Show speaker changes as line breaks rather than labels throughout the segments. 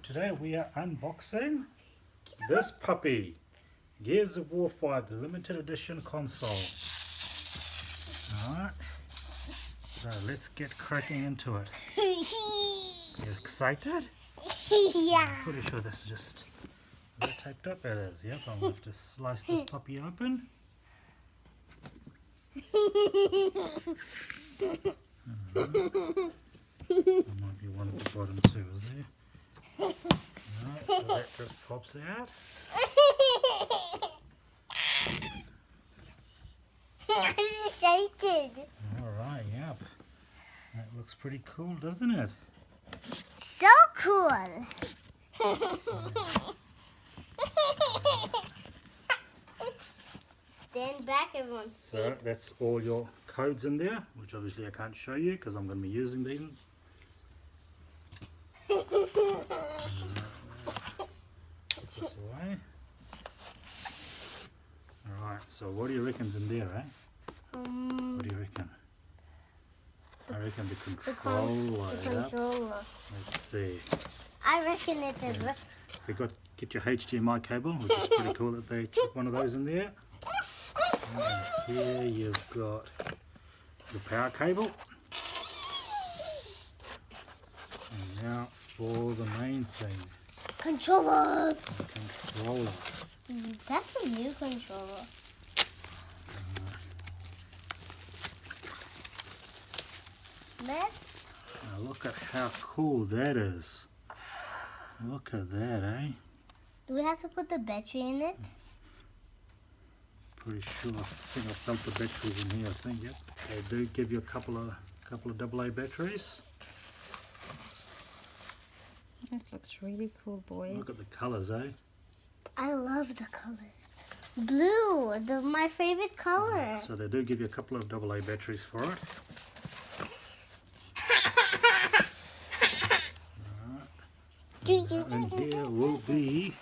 today we are unboxing this puppy, Gears of War 5, the limited edition console. Alright, so let's get cracking into it. You excited?
Yeah.
I'm pretty sure this is just... Is it taped up? It is, yep. I'm going to have to slice this puppy open. There might be one at the bottom too, is there? Alright, so that just pops out.
I'm excited.
Alright, yep. That looks pretty cool, doesn't it?
So cool. Stand back, everyone.
So that's all your codes in there, which obviously I can't show you because I'm going to be using these. Put this away. Alright, so what do you reckon's in there, eh? What do you reckon? I reckon the controller. Yep. Let's see.
I reckon it's a...
So you got get your HDMI cable, which is pretty cool that they chuck one of those in there. And here you've got your power cable. And now for the main thing.
Controller.
The controller.
That's a new controller. Let's...
Now look at how cool that is. Look at that, eh?
Do we have to put the battery in it?
Pretty sure. I think I felt the batteries in here. I think, yep. They do give you a couple of AA batteries.
That looks really cool, boys.
Look at the colours, eh?
I love the colors. Blue, my favorite color.
So they do give you a couple of AA batteries for it. And here will be...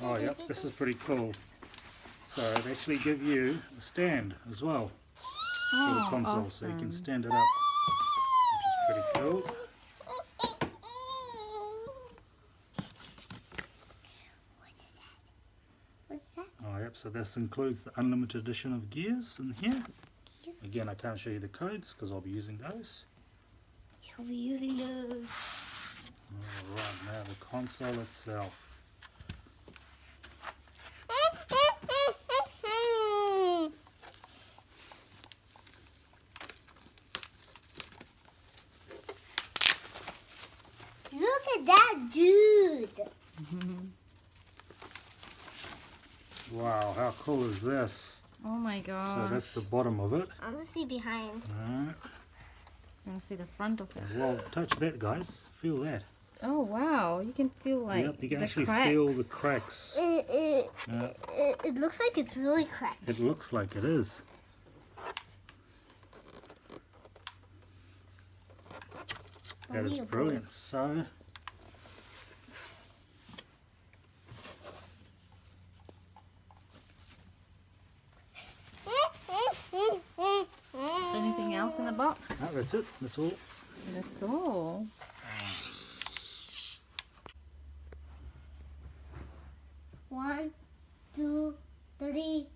Oh yep, this is pretty cool. So they actually give you a stand as well for the console,
awesome.
so you can stand it up, which is pretty cool.
What's that?
Oh yep, so this includes the unlimited edition of Gears in here. Again, I can't show you the codes because I'll be using those.
You'll be using those.
Alright, now the console itself.
Look at that dude.
Wow, how cool is this?
Oh my god.
So that's the bottom of it.
I want to see behind.
Alright.
I'm gonna see the front of it.
Well, touch that, guys. Feel that.
Oh wow, you can feel like
Yep, you can
the
actually
cracks.
feel the cracks.
It looks like it's really cracked.
It looks like it is. That is brilliant. So,
Anything else in the box?
no, that's it. That's all.
That's all.
One, two, three.